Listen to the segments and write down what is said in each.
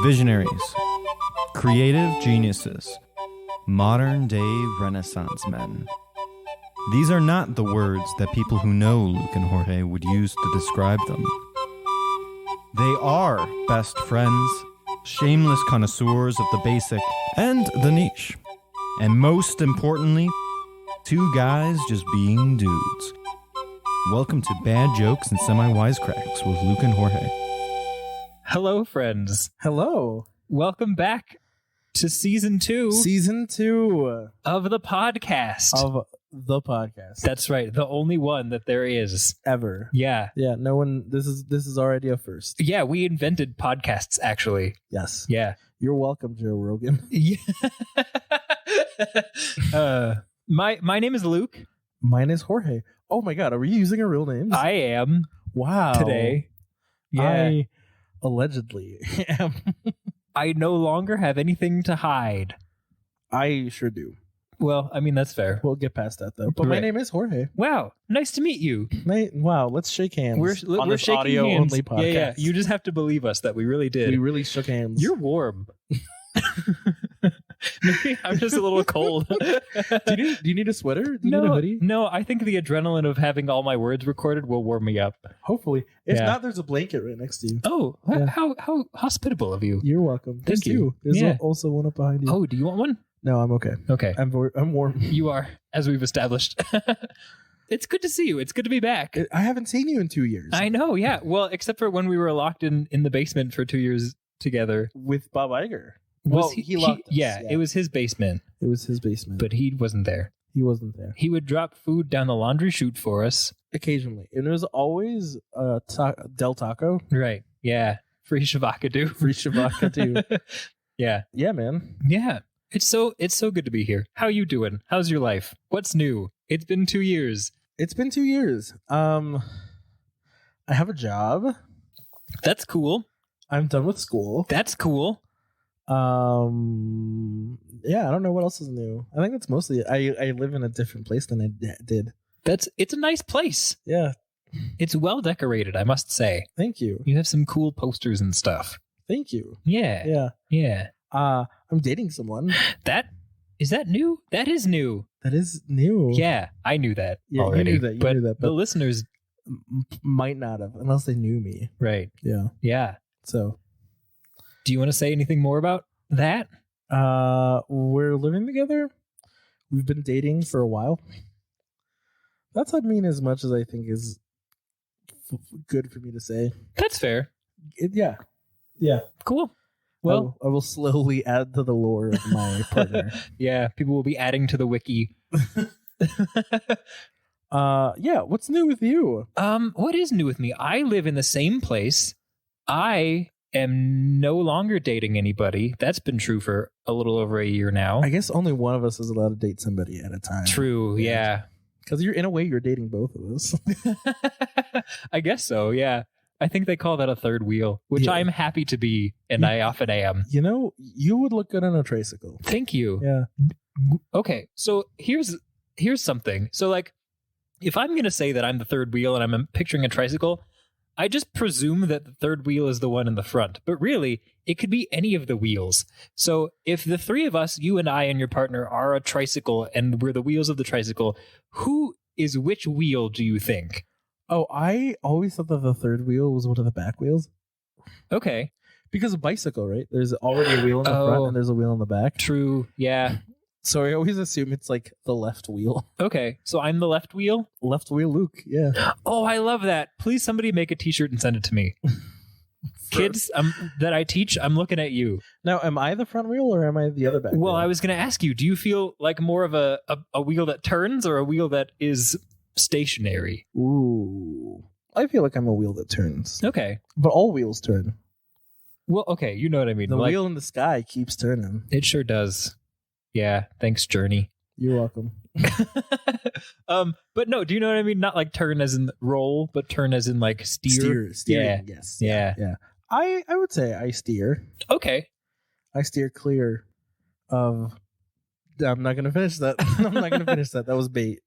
Visionaries, creative geniuses, modern-day Renaissance men. These are not the words that people who know Luke and Jorge would use to describe them. They are best friends, shameless connoisseurs of the basic and the niche. And most importantly, two guys just being dudes. Welcome to Bad Jokes and Semi-Wisecracks with Luke and Jorge. Hello, friends. Hello. Welcome back to Season 2. Season 2. Of the podcast. Of the podcast. That's right. The only one that there is. Ever. Yeah. Yeah, no one, this is already a first. Yeah, we invented podcasts, actually. Yes. Yeah. You're welcome, Joe Rogan. Yeah. My name is Luke. Mine is Jorge. Oh my god, are we using our real names? I am. Wow. Today. Yeah. I allegedly am. I no longer have anything to hide. I sure do. Well, I mean, that's fair. We'll get past that, though. But my Right. name is Jorge. Wow. Nice to meet you. Wow, let's shake hands. We're on this shaking audio hands. only podcast. Yeah. You just have to believe us that we really did. We really shook hands. You're warm. Maybe I'm just a little cold. Do you need a sweater? Do you need a hoodie? No, I think the adrenaline of having all my words recorded will warm me up. Hopefully. If Yeah. not, there's a blanket right next to you. Oh, Yeah. how hospitable of you. You're welcome. There's Thank you. two. There's Yeah. also one up behind you. Oh, do you want one? No, I'm okay. Okay. I'm warm. You are, as we've established. It's good to see you. It's good to be back. I haven't seen you in 2 years. I know, yeah. Well, except for when we were locked in the basement for 2 years together. With Bob Iger. Was Well, he locked us. Yeah, it was his basement, It was his basement. but he wasn't there. he wasn't there. He would drop food down the laundry chute for us. Occasionally. And it was always Del Taco. Right. Yeah. Free Shavakadu. Free Shabaka too. Yeah. Yeah, man. Yeah. It's so good to be here. How you doing? How's your life? What's new? It's been 2 years. It's been 2 years. I have a job. That's cool. I'm done with school. That's cool. Yeah, I don't know what else is new. I think that's mostly it. I live in a different place than I did. It's a nice place. Yeah. It's well decorated, I must say. Thank you. You have some cool posters and stuff. Thank you. Yeah. Yeah. Yeah. I'm dating someone. Is that new? That is new. That is new. Yeah, I knew that Yeah, already. you knew that. The listeners, Might not have, unless they knew me. right. Yeah. Yeah. So, Do you want to say anything more about that? we're living together. We've been dating for a while. That's, I mean, as much as I think is good for me to say. That's fair. Yeah. Cool. Well, I will slowly add to the lore of my partner. yeah, people will be adding to the wiki. Yeah. What's new with you? What is new with me? I live in the same place. I am no longer dating anybody. That's been true for a little over a year now. I guess only one of us is allowed to date somebody at a time. True, yeah. Because in a way, you're dating both of us. I guess so, yeah. I think they call that a third wheel, which Yeah. I'm happy to be, and I often am. You know, you would look good on a tricycle. Thank you. Yeah. Okay, so here's something. So, like, if I'm going to say that I'm the third wheel and I'm picturing a tricycle, I just presume that the third wheel is the one in the front. But really, it could be any of the wheels. So if the three of us, you and I and your partner, are a tricycle and we're the wheels of the tricycle, who is which wheel, do you think? Oh, I always thought that the third wheel was one of the back wheels. Okay. Because a bicycle, right? There's already a wheel in the Oh. front and there's a wheel in the back. True. Yeah. So I always assume it's like the left wheel. Okay. So I'm the left wheel? Left wheel Luke, yeah. Oh, I love that. Please, somebody make a t-shirt and send it to me. Kids that I teach, I'm looking at you. Now, am I the front wheel or am I the other back Well, wheel? I was going to ask you, do you feel like more of a wheel that turns or a wheel that is stationary? Ooh. I feel like I'm a wheel that turns. Okay. But all wheels turn. Well, okay, you know what I mean. The Like, wheel in the sky keeps turning. it sure does. Yeah, thanks, Journey. You're welcome. But no, do you know what I mean? Not like turn as in roll, but turn as in like steer. Steering, yes. Yeah. I would say I steer. Okay. I steer clear of... I'm not going to finish that. I'm not going to finish that. That was bait.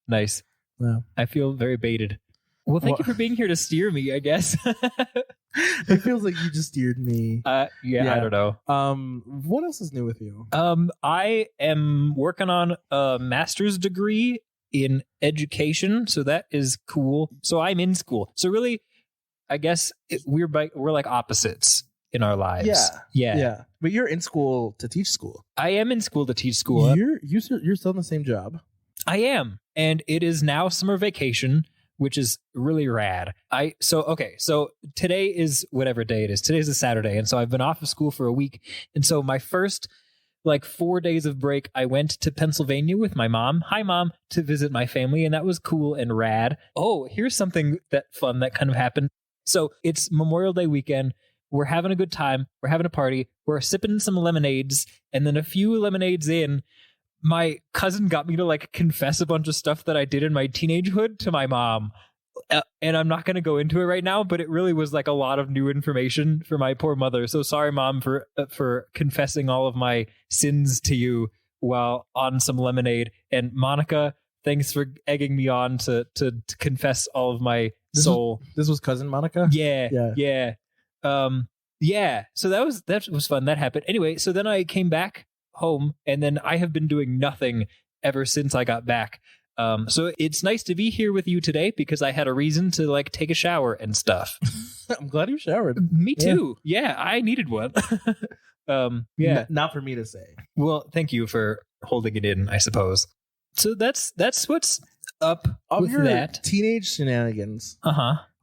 Nice. No. I feel very baited. Well, thank you for being here to steer me, I guess. It feels like you just steered me. Yeah, I don't know. What else is new with you? I am working on a master's degree in education, so that is cool. So I'm in school. So really, I guess we're like opposites in our lives. Yeah. But you're in school to teach school. I am in school to teach school. You're still in the same job. I am, and it is now summer vacation, which is really rad. So today is whatever day it is. Today's a Saturday, and so I've been off of school for a week, and so my first 4 days of break, I went to Pennsylvania with my mom. Hi, Mom, to visit my family, and that was cool and rad. Oh, here's something fun that kind of happened. So it's Memorial Day weekend. We're having a good time. We're having a party. We're sipping some lemonades, and then a few lemonades in, my cousin got me to confess a bunch of stuff that I did in my teenagehood to my mom. And I'm not going to go into it right now, but it really was a lot of new information for my poor mother. So sorry, Mom, for confessing all of my sins to you while on some lemonade. And Monica, thanks for egging me on to confess all of my soul. This was cousin Monica? Yeah. So that was fun. That happened. Anyway, so then I came back home, and then I have been doing nothing ever since I got back. So it's nice to be here with you today because I had a reason to take a shower and stuff. I'm glad you showered. Me too. Yeah, I needed one. Not for me to say. Well, thank you for holding it in, I suppose. So that's what's up Of with your that. Teenage shenanigans.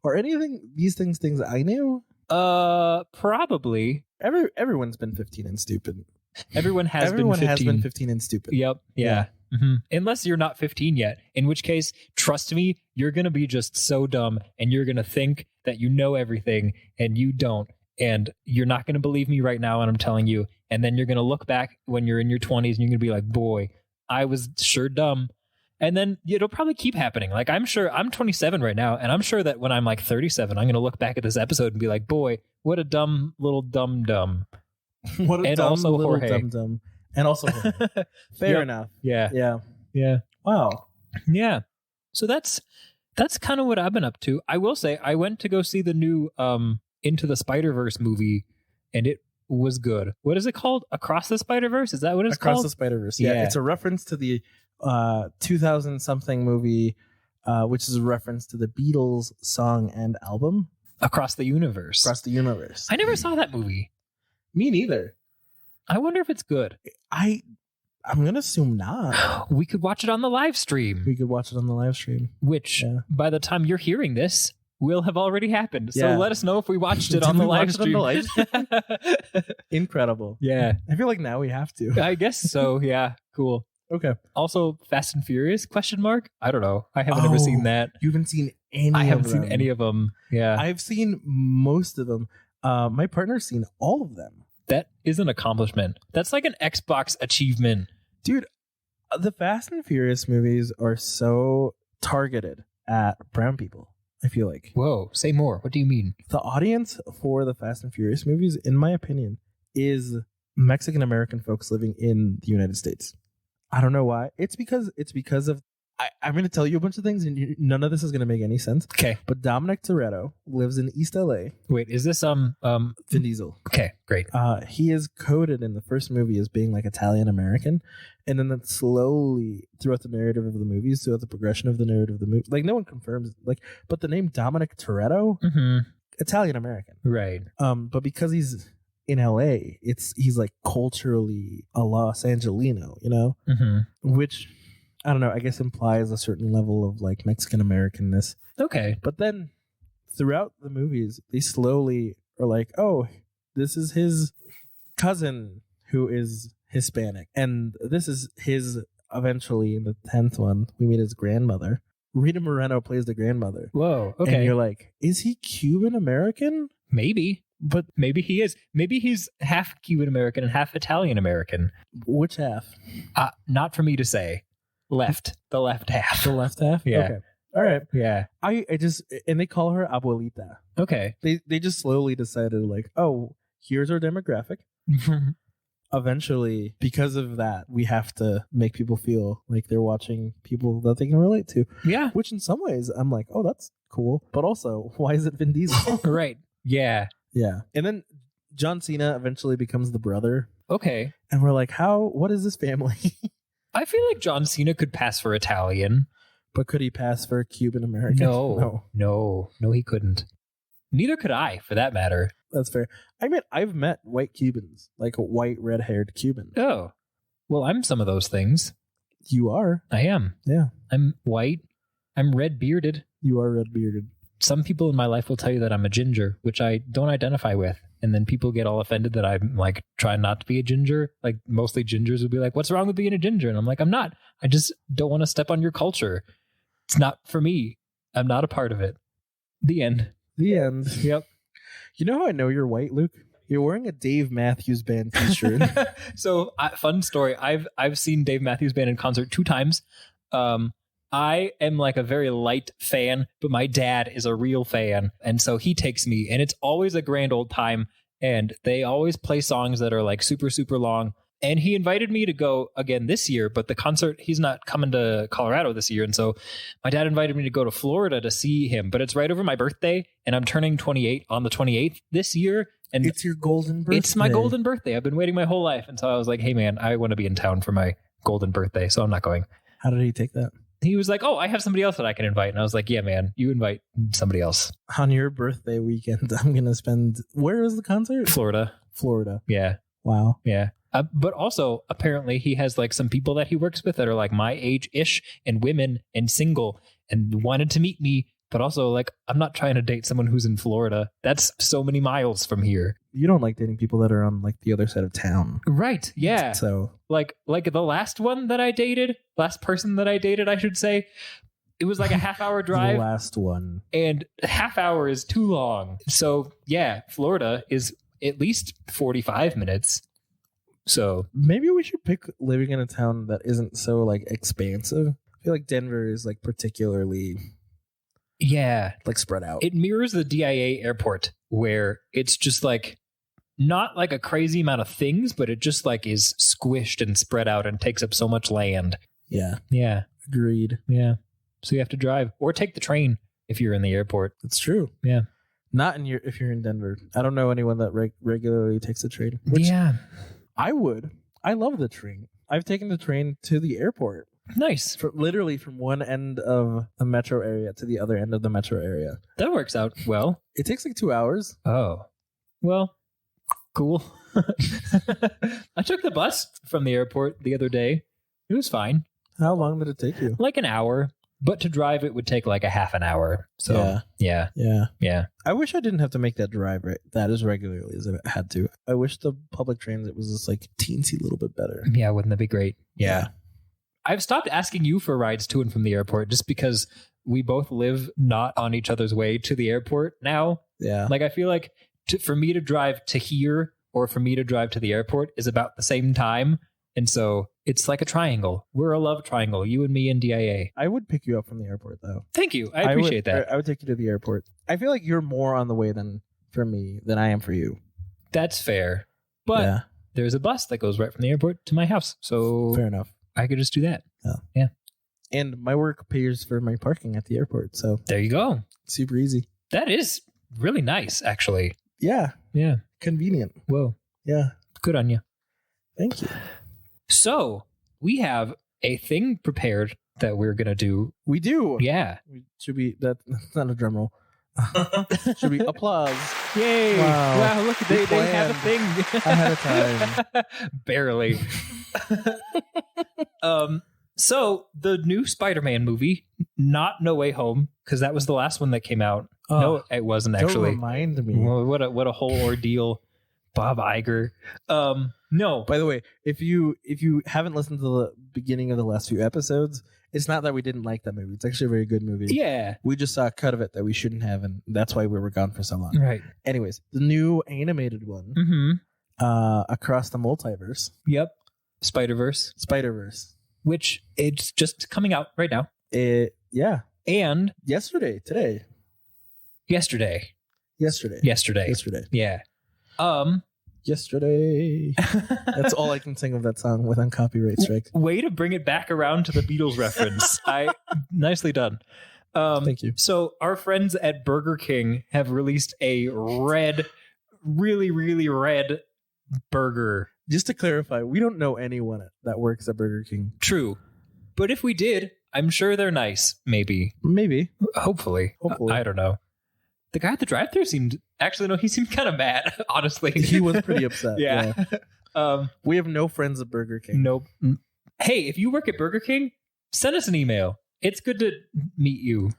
Or anything, things I knew? Probably. Everyone's been 15 and stupid. Everyone has been 15 and stupid. Yep. Yeah. Mm-hmm. Unless you're not 15 yet, in which case, trust me, you're going to be just so dumb and you're going to think that you know everything and you don't. And you're not going to believe me right now when I'm telling you. And then you're going to look back when you're in your 20s and you're going to be like, boy, I was sure dumb. And then it'll probably keep happening. I'm sure I'm 27 right now. And I'm sure that when I'm 37, I'm going to look back at this episode and be like, boy, what a dumb little dumb. What a and dumb also little Jorge. dumb. And also Jorge. Fair enough. Yeah. Wow. Yeah. So that's kind of what I've been up to. I will say I went to go see the new Into the Spiderverse movie, and it was good. What is it called? Across the Spiderverse? Is that what it's called? Across the Spiderverse. Yeah. It's a reference to the 2000 something movie, which is a reference to the Beatles song and album Across the Universe. Across the Universe. I never saw that movie. Me neither. I wonder if it's good. I'm gonna assume not. We could watch it on the live stream. We could watch it on the live stream, which by the time you're hearing this will have already happened. So let us know if we watched it on the live stream. Incredible. Yeah. I feel like now we have to. I guess so. Yeah. Cool. Okay. Also, Fast and Furious? ? I don't know. I haven't ever seen that. You haven't seen any. I haven't seen any of them. Yeah. I've seen most of them. My partner's seen all of them. That is an accomplishment. That's like an Xbox achievement. Dude, the Fast and Furious movies are so targeted at brown people, I feel like. Whoa, say more. What do you mean? The audience for the Fast and Furious movies, in my opinion, is Mexican American folks living in the United States. I don't know why. It's because of I'm going to tell you a bunch of things, and none of this is going to make any sense. Okay. But Dominic Toretto lives in East LA. Wait, is this Vin Diesel? Okay, great. He is coded in the first movie as being Italian American, and then that slowly throughout the narrative of the movies, throughout the progression of the narrative of the movie, no one confirms. But the name Dominic Toretto, Italian American, right? But because he's in LA, he's culturally a Los Angelino, which. I don't know, I guess implies a certain level of Mexican Americanness. Okay. But then throughout the movies, they slowly are oh, this is his cousin who is Hispanic. And this is his, eventually, in the 10th one, we meet his grandmother. Rita Moreno plays the grandmother. Whoa, okay. And you're is he Cuban American? Maybe. But maybe he is. Maybe he's half Cuban American and half Italian American. Which half? Not for me to say. The left half. The left half? Yeah. Okay. All right. Yeah. I just, and they call her abuelita. Okay. They just slowly decided oh, here's our demographic. eventually, because of that, we have to make people feel like they're watching people that they can relate to. Yeah. Which in some ways, I'm like, oh, that's cool. But also, why is it Vin Diesel? Right. Yeah. Yeah. And then John Cena eventually becomes the brother. Okay. And we're like, what is this family? I feel like John Cena could pass for Italian. But could he pass for Cuban American? No, he couldn't. Neither could I, for that matter. That's fair. I've met white Cubans, like a white red-haired Cuban. Oh. Well, I'm some of those things. You are. I am. Yeah. I'm white. I'm red-bearded. You are red-bearded. Some people in my life will tell you that I'm a ginger, which I don't identify with. And then people get all offended that I'm like trying not to be a ginger. Like mostly gingers would be like, what's wrong with being a ginger? And I'm like, I'm not. I just don't want to step on your culture. It's not for me. I'm not a part of it. The end. The end. Yep. You know how I know you're white, Luke? You're wearing a Dave Matthews Band t-shirt. So, fun story. I've seen Dave Matthews Band in concert 2 times. I am like a very light fan, but my dad is a real fan. And so he takes me, and it's always a grand old time. And they always play songs that are like super, super long. And he invited me to go again this year, but the concert, he's not coming to Colorado this year. And so my dad invited me to go to Florida to see him, but it's right over my birthday, and I'm turning 28 on the 28th this year. And it's your golden birthday. It's my golden birthday. I've been waiting my whole life. And so I was like, hey man, I want to be in town for my golden birthday. So I'm not going. How did he take that? He was like, oh, I have somebody else that I can invite. And I was like, yeah, man, you invite somebody else. On your birthday weekend, I'm going to spend... Where is the concert? Florida. Yeah. Wow. Yeah. But also, apparently, he has like some people that he works with that are like my age-ish and women and single and wanted to meet me. But also, like, I'm not trying to date someone who's in Florida. That's so many miles from here. You don't like dating people that are on like the other side of town. Right. Yeah. So like the last person that I dated, I should say, it was like a half-hour drive. The last one. And a half hour is too long. So yeah, Florida is at least 45 minutes. So maybe we should pick living in a town that isn't so like expansive. I feel like Denver is like particularly like spread out. It mirrors the DIA airport, where it's just like not like a crazy amount of things, but it just like is squished and spread out and takes up so much land. Yeah. Agreed. Yeah. So you have to drive or take the train if you're in the airport. That's true. Yeah. Not if you're in Denver. I don't know anyone that regularly takes the train. Yeah. I would. I love the train. I've taken the train to the airport. Nice. Literally from one end of the metro area to the other end of the metro area. That works out well. It takes like 2 hours. Oh. Well, cool. I took the bus from the airport the other day. It was fine. How long did it take you? Like an hour. But to drive, it would take like a half an hour. So, yeah. I wish I didn't have to make that drive that as regularly as I had to. I wish the public transit was just like teensy little bit better. Yeah, wouldn't that be great? Yeah. I've stopped asking you for rides to and from the airport just because we both live not on each other's way to the airport now. Yeah. Like, I feel like for me to drive to here or for me to drive to the airport is about the same time. And so it's like a triangle. We're a love triangle. You and me and DIA. I would pick you up from the airport, though. Thank you. I appreciate that. I would take you to the airport. I feel like you're more on the way for me than I am for you. That's fair. But there's a bus that goes right from the airport to my house. So fair enough. I could just do that. Oh. Yeah. And my work pays for my parking at the airport. So there you go. Super easy. That is really nice, actually. Yeah. Yeah. Convenient. Whoa. Yeah. Good on you. Thank you. So we have a thing prepared that we're going to do. We do. Yeah. Should be, that's not a drum roll. Should be applause. Yay. Wow, look, they have a thing. Ahead of time. Barely. So the new Spider-Man movie, not No Way Home, because that was the last one that came out. Oh, no, it wasn't actually. Don't remind me. Well, what a whole ordeal. Bob Iger. No. By the way, if you haven't listened to the beginning of the last few episodes, it's not that we didn't like that movie. It's actually a very good movie. Yeah. We just saw a cut of it that we shouldn't have, and that's why we were gone for so long. Right. Anyways, the new animated one, Across the Multiverse. Yep. Spiderverse. Which it's just coming out right now. Yeah. And Yesterday. Yeah. Yesterday. That's all I can sing of that song without copyright strike. Way to bring it back around to the Beatles reference. Nicely done. Thank you. So our friends at Burger King have released a red, really, really red burger. Just to clarify, we don't know anyone that works at Burger King. True. But if we did, I'm sure they're nice. Maybe. Hopefully. I don't know. The guy at the drive-thru seemed kind of mad, honestly. He was pretty upset. Yeah. We have no friends at Burger King. Nope. Hey, if you work at Burger King, send us an email. It's good to meet you.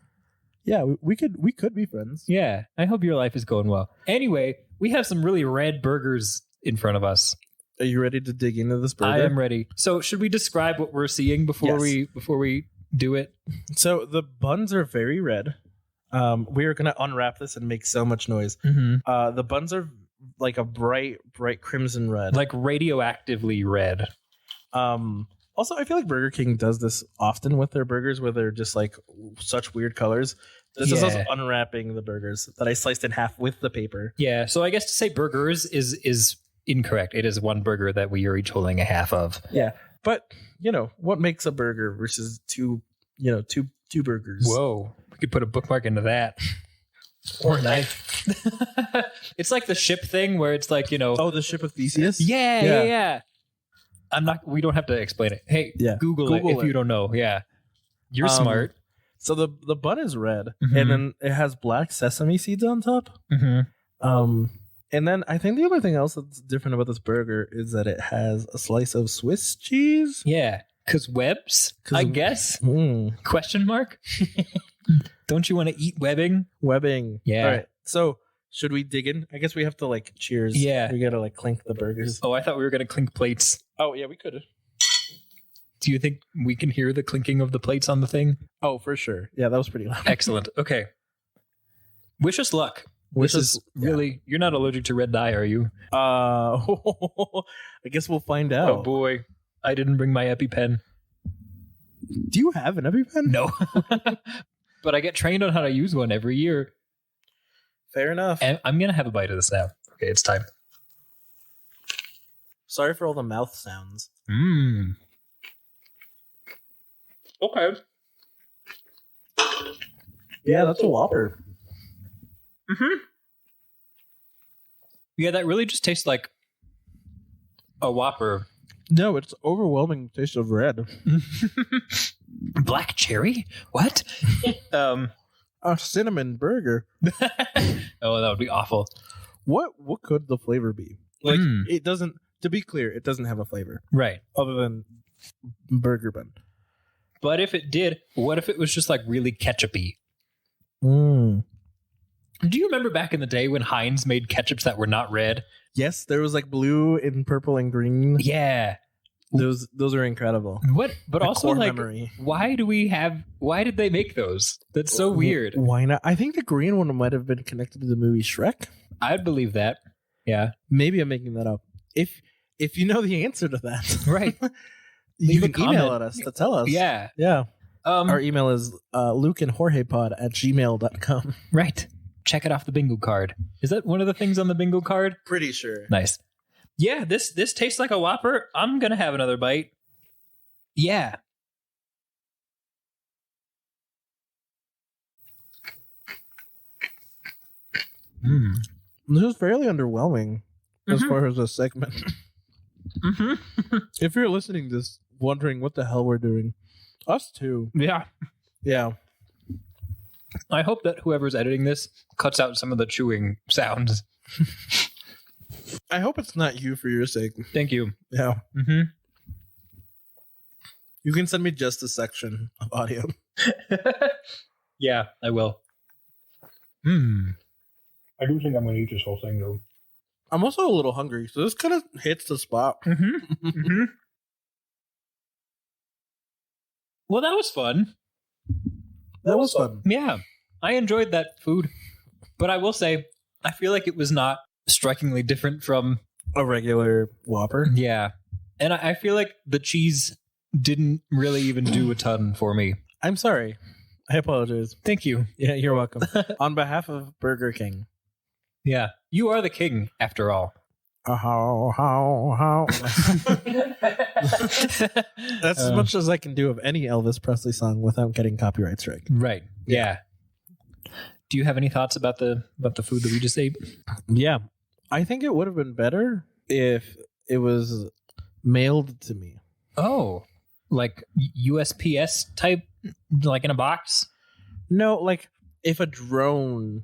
Yeah, we could be friends. Yeah. I hope your life is going well. Anyway, we have some really red burgers in front of us. Are you ready to dig into this burger? I am ready. So should we describe what we're seeing before we do it? So the buns are very red. We are going to unwrap this and make so much noise. Mm-hmm. The buns are like a bright crimson red. Like radioactively red. Also, I feel like Burger King does this often with their burgers where they're just like such weird colors. This is us unwrapping the burgers that I sliced in half with the paper. Yeah, so I guess to say burgers is incorrect. It is one burger that we are each holding a half of. Yeah, but what makes a burger versus two burgers? Whoa, we could put a bookmark into that. Or a knife. It's like the ship thing where it's like Oh, the ship of Theseus. Yeah. We don't have to explain it. Hey, Google it if you don't know. Yeah, you're smart. So the bun is red, and then it has black sesame seeds on top. And then I think the only thing else that's different about this burger is that it has a slice of Swiss cheese. Yeah, because webs, I guess. Question mark? Don't you want to eat webbing? Webbing. Yeah. All right. So should we dig in? I guess we have to cheers. Yeah. We got to clink the burgers. Oh, I thought we were going to clink plates. Oh, yeah, we could. Do you think we can hear the clinking of the plates on the thing? Oh, for sure. Yeah, that was pretty loud. Excellent. Okay. Wish us luck. You're not allergic to red dye, are you? I guess we'll find out. Oh boy, I didn't bring my EpiPen. Do you have an EpiPen? No. But I get trained on how to use one every year. Fair enough. And I'm going to have a bite of this now. Okay, it's time. Sorry for all the mouth sounds. Okay. Yeah, that's a Whopper. Yeah, that really just tastes like a Whopper. No, it's overwhelming taste of red. Black cherry? What? A cinnamon burger. Oh, that would be awful. What could the flavor be? It doesn't. To be clear, it doesn't have a flavor, right? Other than burger bun. But if it did, what if it was just really ketchup-y? Do you remember back in the day when Heinz made ketchups that were not red? Yes, there was blue and purple and green. Yeah. Those are incredible. What? But also memory. Why did they make those? That's so weird. Why not? I think the green one might have been connected to the movie Shrek. I'd believe that. Yeah. Maybe I'm making that up. If you know the answer to that. Right. You can email at us to tell us. Yeah. Yeah. Our email is lukeandjorgepod@gmail.com. Right. Check it off the bingo card. Is that one of the things on the bingo card? Pretty sure. Nice. Yeah, this tastes like a Whopper. I'm going to have another bite. Yeah. This is fairly underwhelming as far as a segment. If you're listening to this, wondering what the hell we're doing, us too. Yeah. Yeah. I hope that whoever's editing this cuts out some of the chewing sounds. I hope it's not you for your sake. Thank you. Yeah. You can send me just a section of audio. Yeah, I will. I do think I'm going to eat this whole thing, though. I'm also a little hungry, so this kind of hits the spot. Well, that was fun. That was fun. Yeah, I enjoyed that food. But I will say, I feel like it was not strikingly different from a regular Whopper. Yeah. And I feel like the cheese didn't really even do a ton for me. I'm sorry. I apologize. Thank you. Yeah, you're welcome. On behalf of Burger King. Yeah. You are the king, after all. How. That's as much as I can do of any Elvis Presley song without getting copyright strike. Right. Yeah. Do you have any thoughts about the food that we just ate? Yeah. I think it would have been better if it was mailed to me. Oh, like USPS type, like in a box? No, like if a drone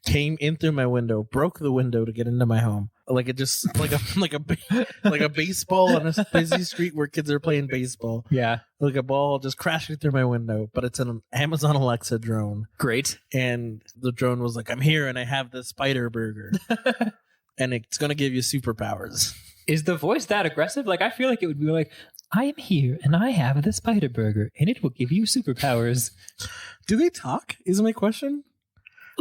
came in through my window, broke the window to get into my home, like it just like a baseball on a busy street where kids are playing baseball. Yeah. Like a ball just crashing through my window, but it's an Amazon Alexa drone. Great. And the drone was like, "I'm here and I have the spider burger." And it's going to give you superpowers. Is the voice that aggressive? Like, I feel like it would be like, "I am here and I have the spider burger and it will give you superpowers." Do they talk? Is my question.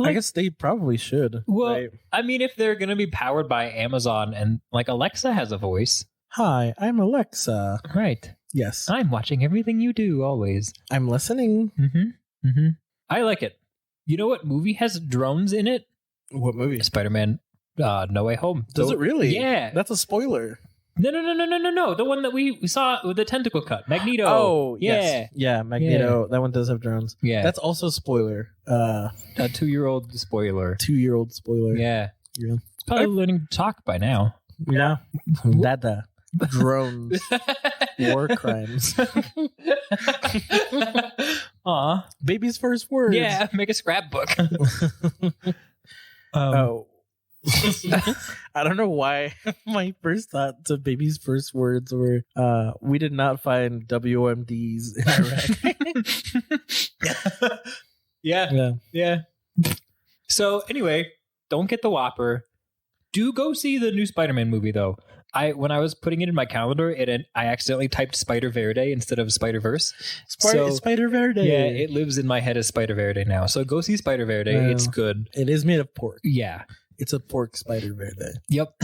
I guess they probably should. Well, right? I mean, if they're going to be powered by Amazon and like Alexa has a voice. Hi, I'm Alexa. Right. Yes. I'm watching everything you do always. I'm listening. Mm-hmm. Mm-hmm. I like it. You know what movie has drones in it? What movie? Spider-Man No Way Home. Does it really? Yeah. That's a spoiler. No. The one that we saw with the tentacle cut. Magneto. Oh, yeah. Yes. Yeah, Magneto. That one does have drones. Yeah. That's also a spoiler. A 2-year-old spoiler. 2-year-old spoiler. Yeah. Yeah. It's probably learning to talk by now. Yeah. Dada. Drones. War crimes. Aw. Baby's first words. Yeah, make a scrapbook. Oh. I don't know why my first thought to baby's first words were we did not find WMDs in Iraq. Yeah. So anyway, don't get the Whopper. Do go see the new Spider-Man movie though. When I was putting it in my calendar, I accidentally typed Spider-Verde instead of Spiderverse. Spider-Verde. Yeah, it lives in my head as Spider-Verde now. So go see Spider-Verde. It's good. It is made of pork. Yeah. It's a pork Spider-Verde. Yep.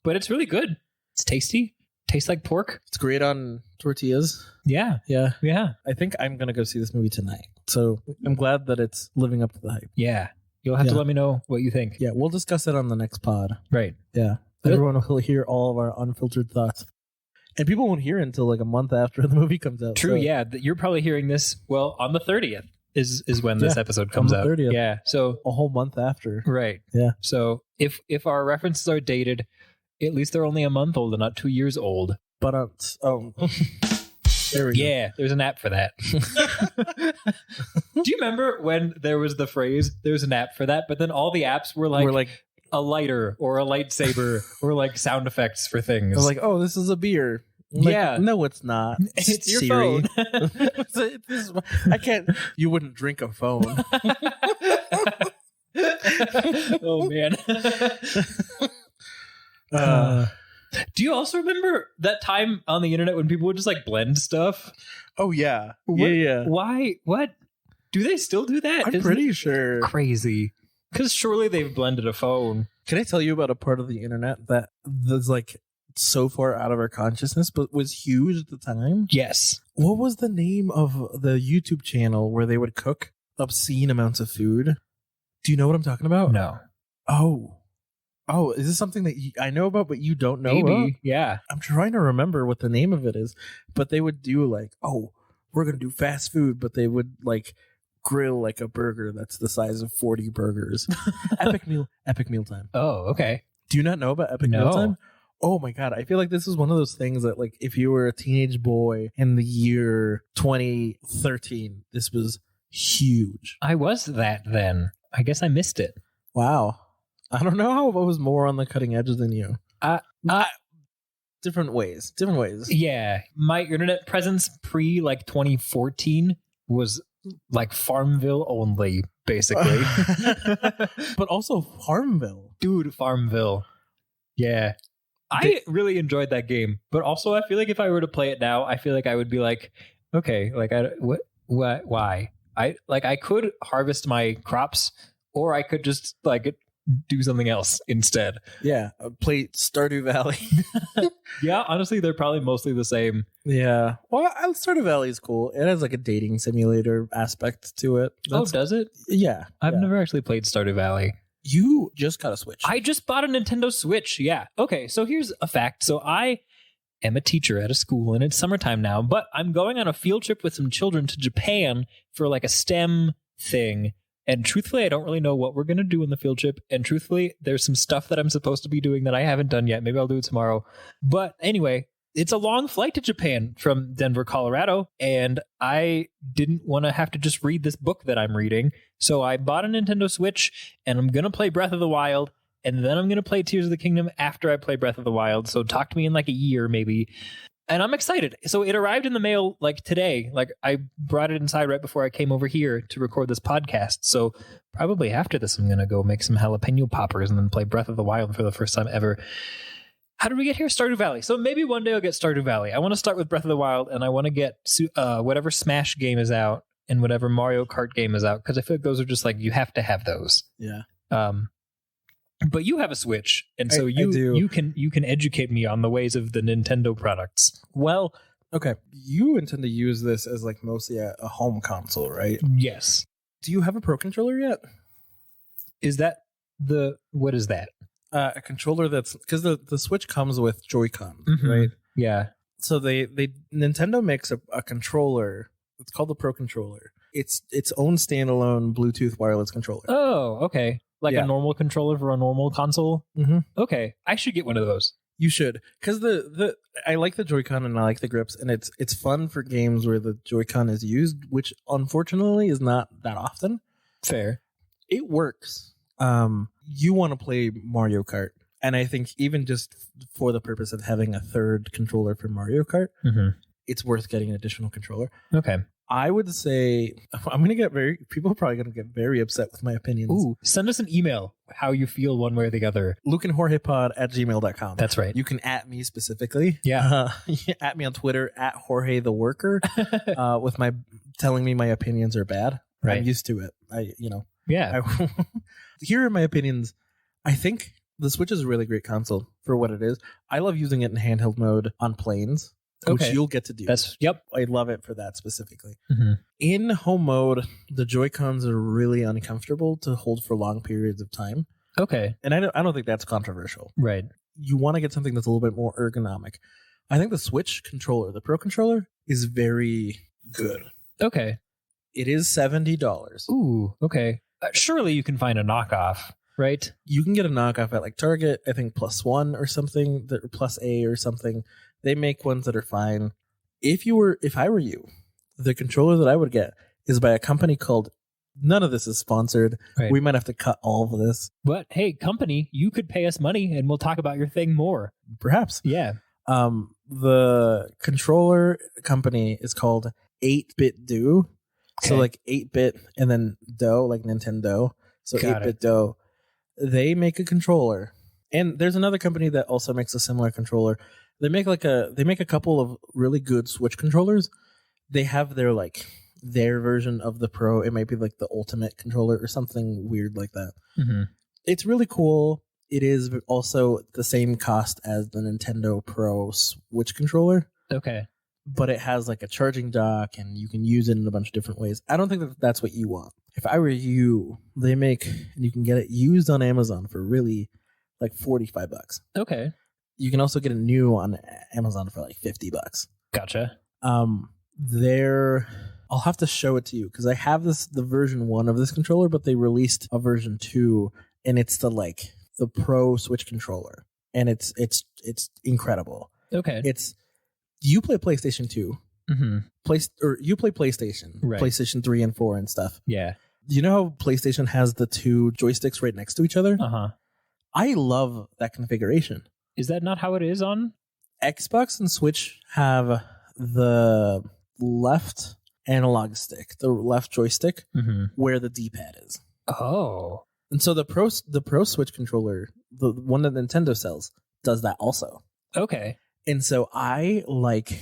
But it's really good. It's tasty. Tastes like pork. It's great on tortillas. Yeah. Yeah. Yeah. I think I'm going to go see this movie tonight. So I'm glad that it's living up to the hype. Yeah. You'll have to let me know what you think. Yeah, we'll discuss it on the next pod. Right. Yeah. Everyone will hear all of our unfiltered thoughts. And people won't hear it until like a month after the movie comes out. True, yeah. You're probably hearing this, on the 30th is when this episode comes out. 30th. Yeah. So a whole month after. Right. Yeah. So if our references are dated, at least they're only a month old and not 2 years old. But there we go. Yeah, there's an app for that. Do you remember when there was the phrase, there's an app for that, but then all the apps were like a lighter or a lightsaber or like sound effects for things? I was like, oh, this is a beer. Yeah. No, it's not. It's your Siri. phone. I can't. You wouldn't drink a phone. Oh, man. Do you also remember that time on the internet when people would just like blend stuff? Oh, yeah. What? Yeah. Why? What? Do they still do that? I'm pretty sure. Crazy. Because surely they've blended a phone. Can I tell you about a part of the internet that was like so far out of our consciousness, but was huge at the time? Yes. What was the name of the YouTube channel where they would cook obscene amounts of food? Do you know what I'm talking about? No. Oh, is this something that I know about, but you don't know Maybe. about? Yeah. I'm trying to remember what the name of it is, but they would do like, oh, we're going to do fast food, but they would like grill like a burger that's the size of 40 burgers. Epic meal time. Oh, okay. Do you not know about Epic Meal Time? Oh my God. I feel like this is one of those things that like if you were a teenage boy in the year 2013, this was huge. I was that then. I guess I missed it. Wow. I don't know how I was more on the cutting edge than you. Different ways. Yeah. My internet presence pre like 2014 was like Farmville only, basically. But also Farmville. Dude, Farmville. Yeah. I really enjoyed that game, but also I feel like if I were to play it now, I feel like I would be like, okay, like why? I could harvest my crops, or I could just like do something else instead. Yeah, play Stardew Valley. Yeah, honestly, they're probably mostly the same. Yeah. Well, Stardew Valley is cool. It has like a dating simulator aspect to it. Does it? Yeah. I've never actually played Stardew Valley. You just got a Switch. I just bought a Nintendo Switch. Yeah. Okay, so here's a fact. So I am a teacher at a school and it's summertime now, but I'm going on a field trip with some children to Japan for like a STEM thing. And truthfully, I don't really know what we're going to do in the field trip. And truthfully, there's some stuff that I'm supposed to be doing that I haven't done yet. Maybe I'll do it tomorrow. But anyway, it's a long flight to Japan from Denver, Colorado. And I didn't want to have to just read this book that I'm reading. So I bought a Nintendo Switch and I'm going to play Breath of the Wild. And then I'm going to play Tears of the Kingdom after I play Breath of the Wild. So talk to me in like a year, maybe. And I'm excited. So it arrived in the mail like today. Like I brought it inside right before I came over here to record this podcast. So probably after this, I'm going to go make some jalapeno poppers and then play Breath of the Wild for the first time ever. How did we get here? Stardew Valley. So maybe one day I'll get Stardew Valley. I want to start with Breath of the Wild and I want to get whatever Smash game is out and whatever Mario Kart game is out. Because I feel like those are just like, you have to have those. Yeah. But you have a Switch, and so I do. you can educate me on the ways of the Nintendo products. Well, okay. You intend to use this as like mostly a home console, right? Yes. Do you have a Pro Controller yet? Is that what is that? A controller that's because the Switch comes with Joy-Con, Mhm. right? Yeah. So Nintendo makes a controller. It's called the Pro Controller. It's its own standalone Bluetooth wireless controller. Oh, okay. Like Yeah. a normal controller for a normal console. Mm-hmm. Okay, I should get one of those. You should, because I like the Joy-Con and I like the grips, and it's fun for games where the Joy-Con is used, which unfortunately is not that often. Fair. It works. You want to play Mario Kart, and I think even just for the purpose of having a third controller for Mario Kart, Mm-hmm. it's worth getting an additional controller. Okay. I would say I'm going to get people are probably going to get very upset with my opinions. Ooh, send us an email how you feel one way or the other. LukeandJorgePod@gmail.com. That's right. You can at me specifically. Yeah. At me on Twitter @Jorge the Worker with my telling me my opinions are bad. Right. I'm used to it. Yeah. Here are my opinions. I think the Switch is a really great console for what it is. I love using it in handheld mode on planes, which Okay. you'll get to do. Yep. I love it for that specifically. Mm-hmm. In home mode, the Joy-Cons are really uncomfortable to hold for long periods of time. Okay. And I don't think that's controversial. Right. You want to get something that's a little bit more ergonomic. I think the Switch controller, the Pro Controller, is very good. Okay. It is $70. Ooh. Okay. Surely you can find a knockoff, right? You can get a knockoff at like Target, I think +1 or something, or +A or something. They make ones that are fine. If I were you, the controller that I would get is by a company called, none of this is sponsored. Right. We might have to cut all of this. But hey, company, you could pay us money and we'll talk about your thing more. Perhaps. Yeah. The controller company is called 8-Bit Do. Okay. So like 8-bit and then Do, like Nintendo. So Got 8-Bit Do. They make a controller. And there's another company that also makes a similar controller. They make a couple of really good Switch controllers. They have their version of the Pro. It might be like the Ultimate controller or something weird like that. Mm-hmm. It's really cool. It is also the same cost as the Nintendo Pro Switch controller. Okay. But it has like a charging dock and you can use it in a bunch of different ways. I don't think that that's what you want. If I were you, and you can get it used on Amazon for really like $45. Okay. You can also get it new on Amazon for like $50. Gotcha. I'll have to show it to you because I have the version 1 of this controller, but they released a version 2 and it's the Pro Switch controller. And it's incredible. Okay. You play PlayStation 2. Mm-hmm. You play PlayStation. Right. PlayStation 3 and 4 and stuff. Yeah. You know how PlayStation has the 2 joysticks right next to each other? Uh-huh. I love that configuration. Is that not how it is on? Xbox and Switch have the left analog stick, the left joystick, Mm-hmm. where the D-pad is. Oh. And so the Pro Switch controller, the one that Nintendo sells, does that also. Okay. And so I like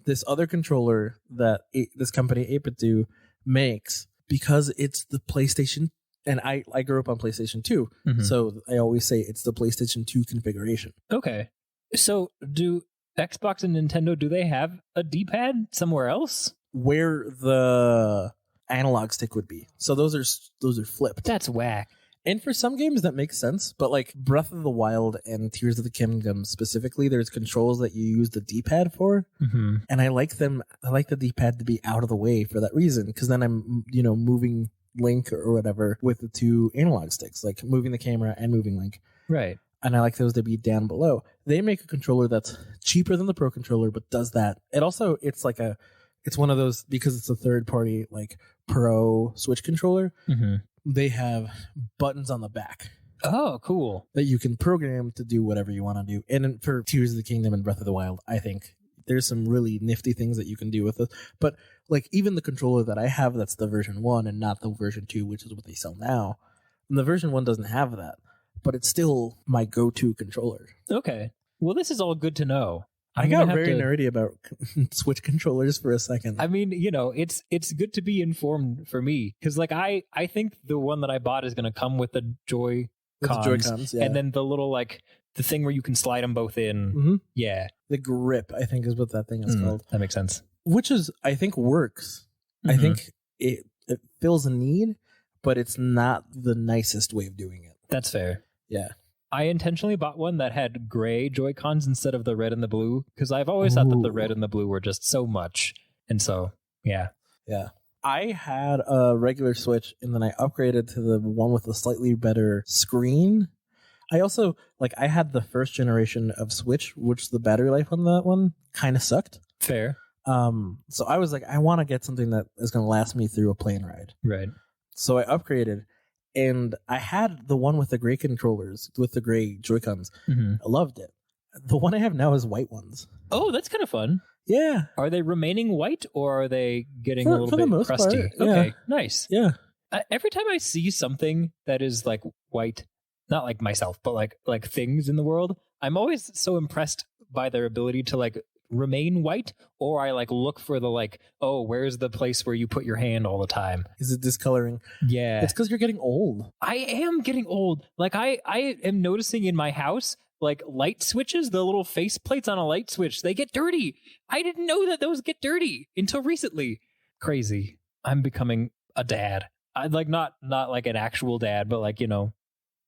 this other controller that this company 8-Bit Do makes because it's the PlayStation, and I grew up on PlayStation 2, Mhm. so I always say it's the PlayStation 2 configuration. Okay. So do Xbox and Nintendo, do they have a D-pad somewhere else? Where the analog stick would be. So those are flipped. That's whack. And for some games that makes sense, but like Breath of the Wild and Tears of the Kingdom specifically, there's controls that you use the D-pad for, and I like them. I like the D-pad to be out of the way for that reason, because then I'm moving Link or whatever with the two analog sticks, like moving the camera and moving Link. Right. And I like those to be down below. They make a controller that's cheaper than the Pro controller, but does that. It's one of those, because it's a third party like Pro Switch controller. They have buttons on the back. Oh, cool. That you can program to do whatever you want to do. And for Tears of the Kingdom and Breath of the Wild, I think there's some really nifty things that you can do with it. But like even the controller that I have, that's the version 1 and not the version 2, which is what they sell now. And the version 1 doesn't have that, but it's still my go-to controller. Okay. Well, this is all good to know. I got very nerdy about Switch controllers for a second. I mean, it's good to be informed for me, because like I think the one that I bought is going to come with the Joy-Cons, yeah. And then the little like the thing where you can slide them both in. Yeah, the grip, I think, is what that thing is called. That makes sense. Which is, I think, works. I think it fills a need, but it's not the nicest way of doing it. That's fair. Yeah. I intentionally bought one that had gray Joy-Cons instead of the red and the blue, because I've always thought that the red and the blue were just so much. And so, yeah. Yeah. I had a regular Switch, and then I upgraded to the one with a slightly better screen. I also, I had the first generation of Switch, which the battery life on that one kind of sucked. Fair. So I was like, I want to get something that is going to last me through a plane ride. Right. So I upgraded. And I had the one with the gray controllers, with the gray Joy-Cons. I loved it. The one I have now is white ones. Oh, that's kind of fun. Yeah. Are they remaining white, or are they getting a little bit crusty? Part, yeah. Okay, nice. Yeah. Every time I see something that is like white, not like myself, but like things in the world, I'm always so impressed by their ability to remain white, or I look for the where's the place where you put your hand all the time? Is it discoloring? Yeah. It's because you're getting old. I am getting old. I am noticing in my house, light switches, the little face plates on a light switch, they get dirty. I didn't know that those get dirty until recently. Crazy. I'm becoming a dad. I not like an actual dad, but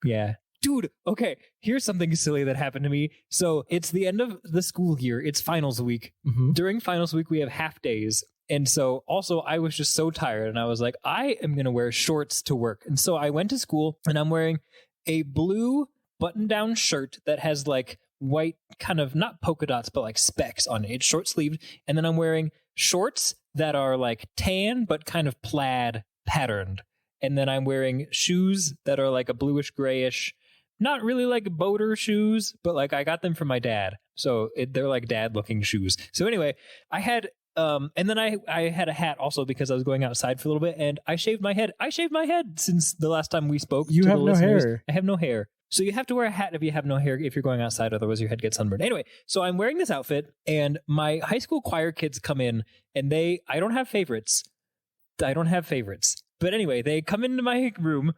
yeah. Dude, okay, here's something silly that happened to me. So it's the end of the school year. It's finals week. During finals week, we have half days. And so also I was just so tired, and I was like, I am going to wear shorts to work. And so I went to school, and I'm wearing a blue button-down shirt that has white kind of, not polka dots, but specks on it. It's short sleeved. And then I'm wearing shorts that are tan, but kind of plaid patterned. And then I'm wearing shoes that are a bluish grayish, not really boater shoes, but I got them from my dad. So they're dad looking shoes. So anyway, I had, and then I had a hat also because I was going outside for a little bit, and I shaved my head. I shaved my head since the last time we spoke. You have no hair. I have no hair. So you have to wear a hat if you have no hair, if you're going outside, otherwise your head gets sunburned. Anyway, so I'm wearing this outfit, and my high school choir kids come in, and I don't have favorites. But anyway, they come into my room,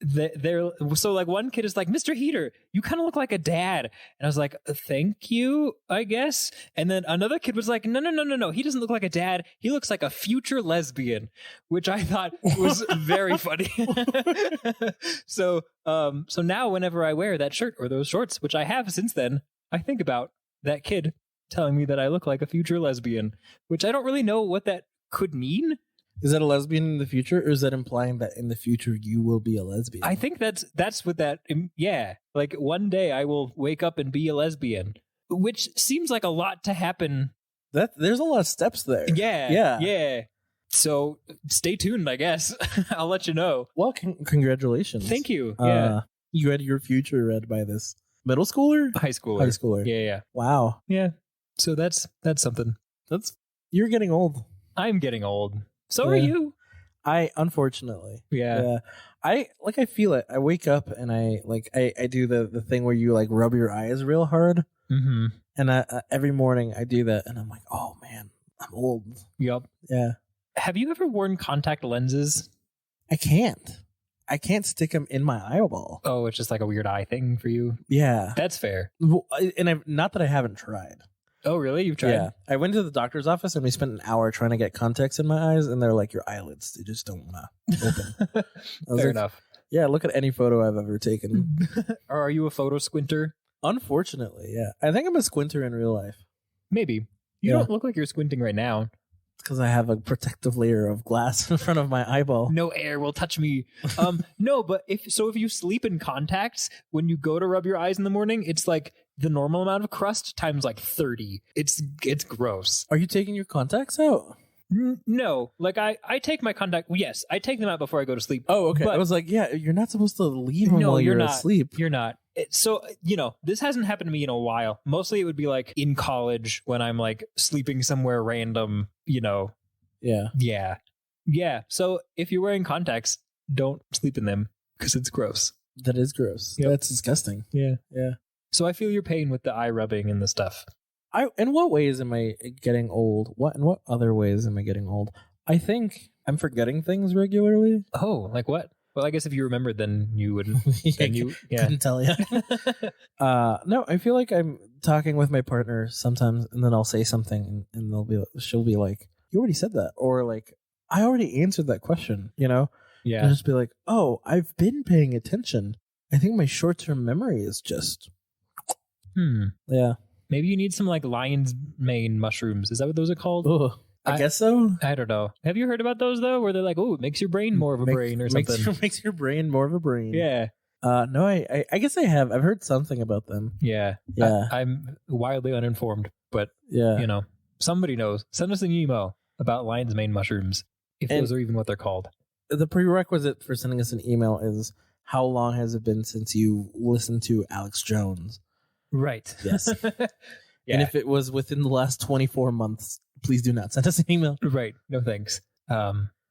they're so one kid is like, Mr. Heater, you kind of look like a dad. And I was like, thank you, I guess. And then another kid was like, no, he doesn't look like a dad, he looks like a future lesbian, which I thought was very funny. So now whenever I wear that shirt or those shorts, which I have since then, I think about that kid telling me that I look like a future lesbian, which I don't really know what that could mean. Is that a lesbian in the future, or is that implying that in the future you will be a lesbian? I think that's what that, yeah. One day I will wake up and be a lesbian, which seems like a lot to happen. There's a lot of steps there. Yeah. So stay tuned, I guess. I'll let you know. Well, congratulations. Thank you. Yeah. You had your future read by this middle schooler? High schooler. High schooler. Yeah. Wow. Yeah. So that's something. You're getting old. I'm getting old. So are you. Unfortunately. Yeah. I feel it. I wake up and I do the thing where you rub your eyes real hard. Mm-hmm. And every morning I do that, and I'm like, oh man, I'm old. Yep. Yeah. Have you ever worn contact lenses? I can't stick them in my eyeball. Oh, it's just a weird eye thing for you. Yeah. That's fair. And not that I haven't tried. Oh, really? You've tried? Yeah. I went to the doctor's office and we spent an hour trying to get contacts in my eyes, and they're like, your eyelids, they just don't want to open. Fair enough. Yeah, look at any photo I've ever taken. Or are you a photo squinter? Unfortunately, yeah. I think I'm a squinter in real life. Maybe. You don't look like you're squinting right now. It's because I have a protective layer of glass in front of my eyeball. No air will touch me. No, but if you sleep in contacts, when you go to rub your eyes in the morning, it's like the normal amount of crust times like 30. It's gross. Are you taking your contacts out? No, like I take my contact. Yes, I take them out before I go to sleep. Oh, okay. But I was like, yeah, you're not supposed to leave them while you're not. asleep. You're not. So, this hasn't happened to me in a while. Mostly it would be like in college when I'm like sleeping somewhere random, Yeah. Yeah. So if you're wearing contacts, don't sleep in them because it's gross. That is gross. Yep. That's disgusting. Yeah. Yeah. So I feel your pain with the eye rubbing and the stuff. In what ways am I getting old? In what other ways am I getting old? I think I'm forgetting things regularly. Oh, like what? Well, I guess if you remembered, then you wouldn't. Couldn't tell you. No, I feel like I'm talking with my partner sometimes, and then I'll say something, and she'll be like, "You already said that," or like, "I already answered that question." Yeah. And just be like, "Oh, I've been paying attention. I think my short-term memory is just." Yeah. Maybe you need some like lion's mane mushrooms. Is that what those are called? Ugh. I guess so. I don't know. Have you heard about those though? Where they're like, oh, it makes your brain more of a brain or something. Makes your brain more of a brain. Yeah. No, I guess I have. I've heard something about them. Yeah. Yeah. I'm wildly uninformed, but yeah. Somebody knows. Send us an email about lion's mane mushrooms, if those are even what they're called. The prerequisite for sending us an email is how long has it been since you listened to Alex Jones? Right. Yes. Yeah. And if it was within the last 24 months, please do not send us an email. Right. No thanks.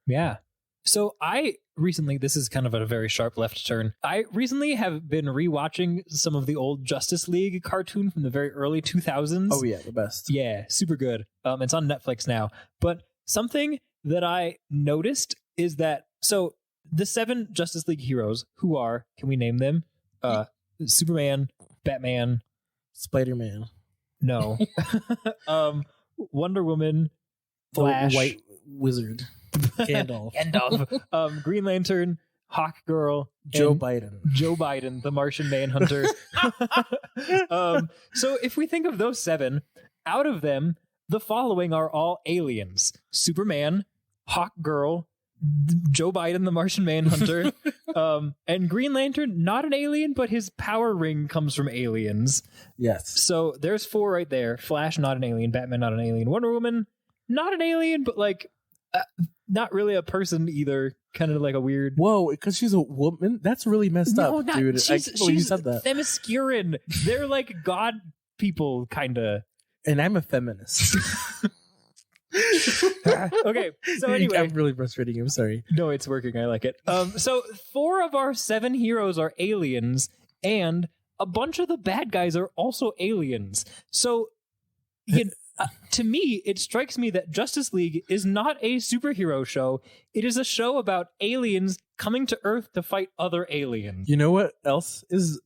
Yeah. So I recently, this is kind of a very sharp left turn. I recently have been rewatching some of the old Justice League cartoon from the very early 2000s. Oh yeah, the best. Yeah, super good. It's on Netflix now. But something that I noticed is that, so the 7 Justice League heroes, who are, can we name them? Superman, Batman, Spider-Man. No. Wonder Woman, Flash, the White Wizard, Gandalf, Green Lantern, Hawkgirl, Joe Biden, the Martian Manhunter. So if we think of those 7, out of them, the following are all aliens: Superman, Hawkgirl, Joe Biden, the Martian Manhunter, and Green Lantern, not an alien, but his power ring comes from aliens. Yes. So there's 4 right there. Flash, not an alien. Batman, not an alien. Wonder Woman, not an alien, but like not really a person either. Kind of like a weird. Whoa, because she's a woman? That's really messed up, dude. I can't believe you said that. Themysciran. They're like god people, kind of. And I'm a feminist. Okay, so anyway, I'm really frustrating you. I'm sorry. No, it's working. I like it. So 4 of our 7 heroes are aliens, and a bunch of the bad guys are also aliens. So, to me, it strikes me that Justice League is not a superhero show. It is a show about aliens coming to Earth to fight other aliens. You know what else is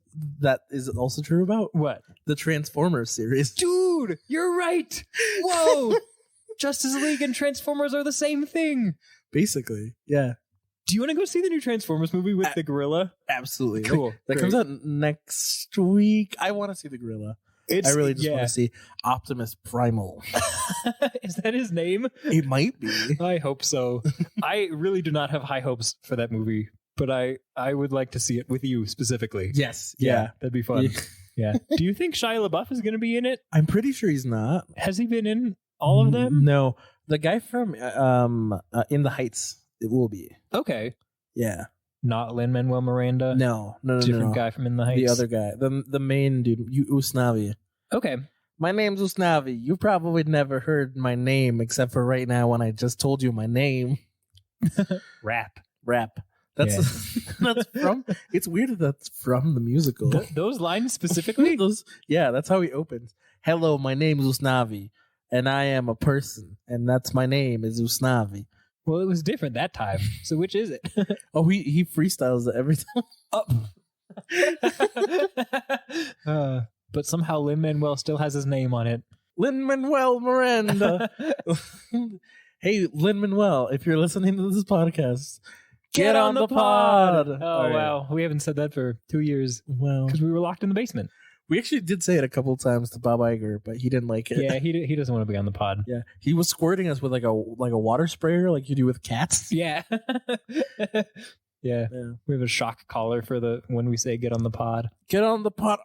also true about? What? The Transformers series. Dude, you're right. Whoa. Justice League and Transformers are the same thing. Basically, yeah. Do you want to go see the new Transformers movie with the gorilla? Absolutely. Cool. That comes out next week. I want to see the gorilla. I really just want to see Optimus Primal. Is that his name? It might be. I hope so. I really do not have high hopes for that movie, but I would like to see it with you specifically. Yes. Yeah. That'd be fun. Yeah. Do you think Shia LaBeouf is going to be in it? I'm pretty sure he's not. Has he been in all of them? No. The guy from In the Heights, it will be. Okay. Yeah. Not Lin-Manuel Miranda? No. Different guy from In the Heights? The other guy. The main dude, Usnavi. Okay. My name's Usnavi. You probably never heard my name except for right now when I just told you my name. Rap. That's that's from. It's weird that that's from the musical. Those lines specifically? That's how he opens. Hello, my name is Usnavi, and I am a person, and that's my name is Usnavi. Well, it was different that time. So which is it? Oh, he freestyles it every time. But somehow Lin-Manuel still has his name on it. Lin-Manuel Miranda. Hey, Lin-Manuel, if you're listening to this podcast, get on the pod. Oh, right. wow. We haven't said that for 2 years Well, because we were locked in the basement. we actually did say it a couple times to Bob Iger, but he didn't like it. Yeah, he doesn't want to be on the pod. Yeah, he was squirting us with like a water sprayer, like you do with cats. Yeah. Yeah. Yeah. We have a shock collar for the when we say get on the pod. Get on the pod.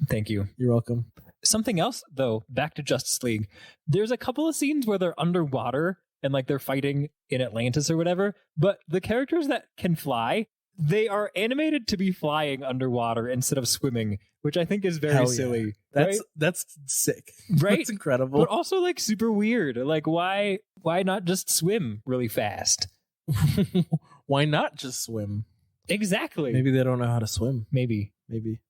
Thank you. You're welcome. Something else, though, back to Justice League. There's a couple of scenes where they're underwater and like they're fighting in Atlantis or whatever, but the characters that can fly, they are animated to be flying underwater instead of swimming, which I think is very Hell yeah. silly. That's sick. Right? That's incredible. But also like super weird. Like why not just swim really fast? Why not just swim? Exactly. Maybe they don't know how to swim. Maybe.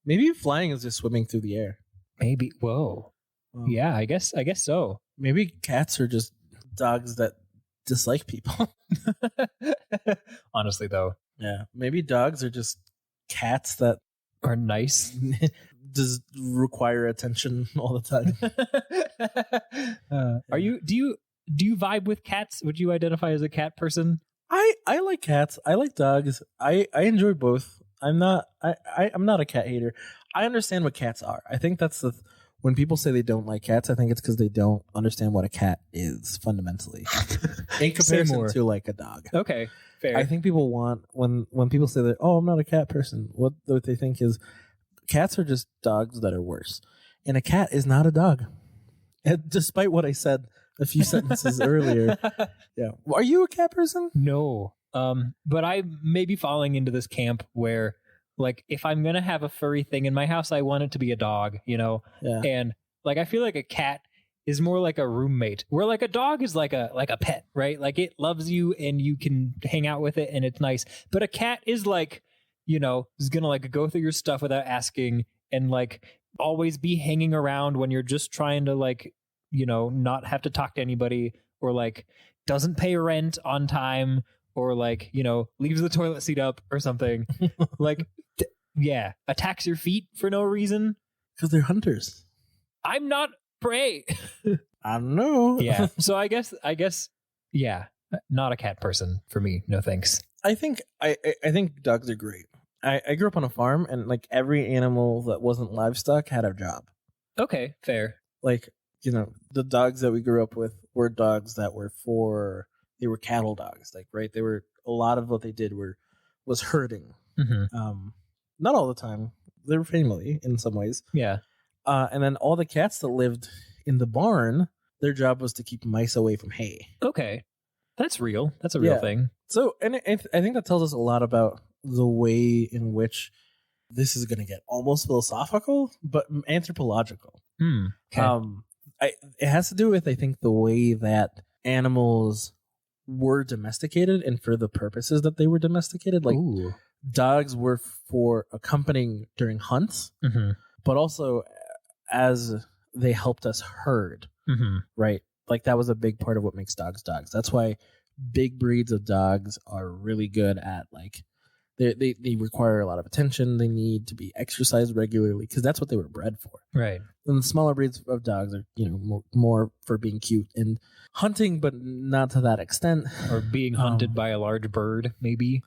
Maybe flying is just swimming through the air. Maybe. Whoa. Well, Yeah, I guess so. Maybe cats are just dogs that dislike people. Honestly, though, Yeah. Maybe dogs are just cats that are nice. just require attention all the time. Are you? Do you vibe with cats? Would you identify as a cat person? I like cats. I like dogs. I enjoy both. I'm not a cat hater. I understand what cats are. I think that's when people say they don't like cats, I think it's because they don't understand what a cat is fundamentally in comparison to like a dog. Okay, fair. I think people want when people say that, oh, I'm not a cat person, what they think is cats are just dogs that are worse. And a cat is not a dog. And despite what I said a few sentences earlier. Yeah. Are you a cat person? No. But I may be falling into this camp where like if I'm gonna have a furry thing in my house, I want it to be a dog, you know? Yeah. And like I feel like a cat is more like a roommate, where like a dog is like a pet, right? Like it loves you and you can hang out with it and it's nice. But a cat is like, you know, is gonna like go through your stuff without asking and like always be hanging around when you're just trying to like, you know, not have to talk to anybody, or like doesn't pay rent on time, or like, you know, leaves the toilet seat up or something. Like, yeah, attacks your feet for no reason. Because they're hunters. I'm not prey. I don't know. Yeah. So I guess, yeah, not a cat person for me. No thanks. I think dogs are great. I grew up on a farm, and like every animal that wasn't livestock had a job. Okay, fair. Like, you know, the dogs that we grew up with were dogs that were they were cattle dogs. Like, right, they were, a lot of what they did was herding. Mm-hmm. Not all the time. They were family in some ways. Yeah. And then all the cats that lived in the barn, their job was to keep mice away from hay. Okay. That's real. That's a real Yeah. thing. So, and I think that tells us a lot about the way in which this is going to get almost philosophical, but anthropological. Okay. It has to do with, I think, the way that animals were domesticated and for the purposes that they were domesticated. Like, Ooh. dogs were for accompanying during hunts, Mm-hmm. but also as they helped us herd, Mm-hmm. right? Like, that was a big part of what makes dogs dogs. That's why big breeds of dogs are really good at, like, they require a lot of attention. They need to be exercised regularly because that's what they were bred for. Right. And the smaller breeds of dogs are, you know, more for being cute and hunting, but not to that extent. Or being hunted by a large bird, maybe.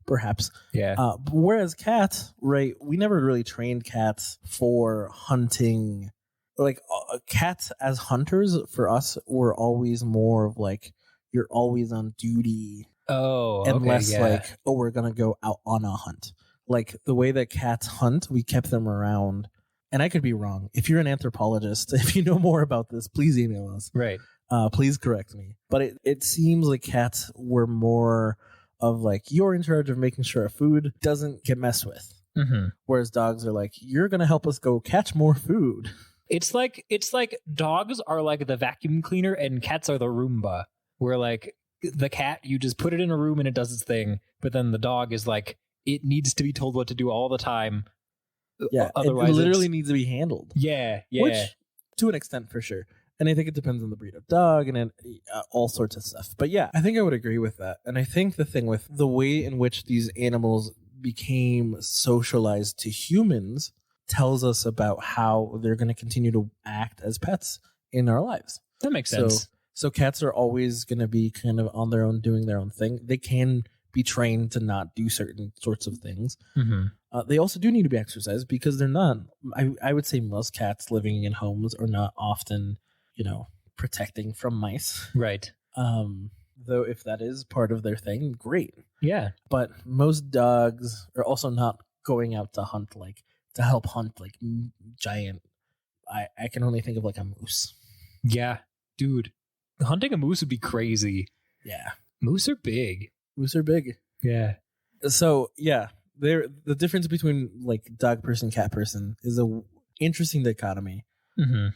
Perhaps. Yeah. Whereas cats, right, we never really trained cats for hunting. Like, cats as hunters for us were always more of like, you're always on duty. Oh, And okay, less yeah. like, oh, we're going to go out on a hunt. Like, the way that cats hunt, we kept them around. And I could be wrong. If you're an anthropologist, if you know more about this, please email us. Right. Please correct me. But it seems like cats were more of like, you're in charge of making sure our food doesn't get messed with. Mm-hmm. Whereas dogs are like, you're going to help us go catch more food. It's like dogs are like the vacuum cleaner and cats are the Roomba. Where like the cat, you just put it in a room and it does its thing. But then the dog is like, it needs to be told what to do all the time. Yeah, Otherwise it literally needs to be handled. Yeah. Which, to an extent, for sure. And I think it depends on the breed of dog and all sorts of stuff. But yeah, I think I would agree with that. And I think the thing with the way in which these animals became socialized to humans tells us about how they're going to continue to act as pets in our lives. That makes sense. So cats are always going to be kind of on their own, doing their own thing. They can be trained to not do certain sorts of things. Mm-hmm. They also do need to be exercised because they're not. I would say most cats living in homes are not often, protecting from mice. Right. Though if that is part of their thing, great. Yeah. But most dogs are also not going out to hunt to help hunt giant. I can only think of a moose. Yeah, dude. Hunting a moose would be crazy. Yeah. Moose are big. Moose are big. Yeah. So yeah, the difference between dog person, cat person is a interesting dichotomy. Mm-hmm.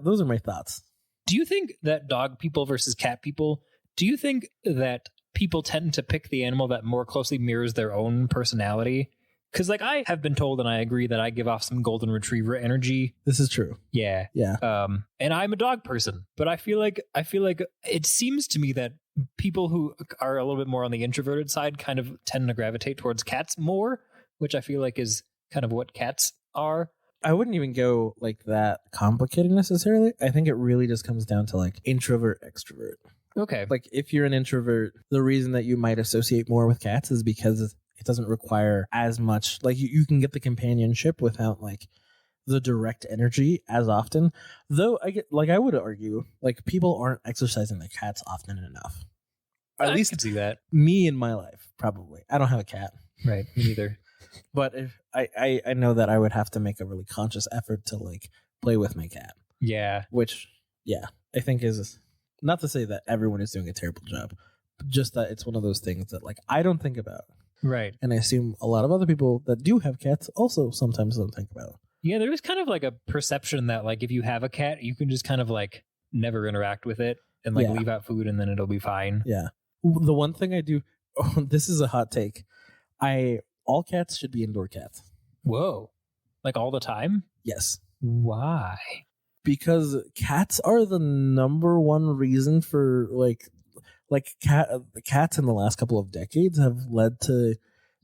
Those are my thoughts. Do you think that dog people versus cat people, do you think that people tend to pick the animal that more closely mirrors their own personality? Because I have been told, and I agree, that I give off some golden retriever energy. This is true. Yeah. Yeah. And I'm a dog person, but I feel like it seems to me that people who are a little bit more on the introverted side kind of tend to gravitate towards cats more, which I feel like is kind of what cats are. I wouldn't even go that complicated necessarily. I think it really just comes down to introvert, extrovert. Okay. If you're an introvert, the reason that you might associate more with cats is because it doesn't require as much. You can get the companionship without the direct energy as often. Though I would argue people aren't exercising their cats often enough. At least could see that. Me in my life, probably. I don't have a cat. Right. Me neither. But if I know that I would have to make a really conscious effort to play with my cat. Yeah. Which, I think is not to say that everyone is doing a terrible job, but just that it's one of those things that I don't think about. Right. And I assume a lot of other people that do have cats also sometimes don't think about. Yeah, there is kind of a perception that if you have a cat, you can just kind of never interact with it and leave out food and then it'll be fine. Yeah. The one thing I do, this is a hot take. All cats should be indoor cats. Whoa. All the time? Yes. Why? Because cats are the number one reason for cats in the last couple of decades have led to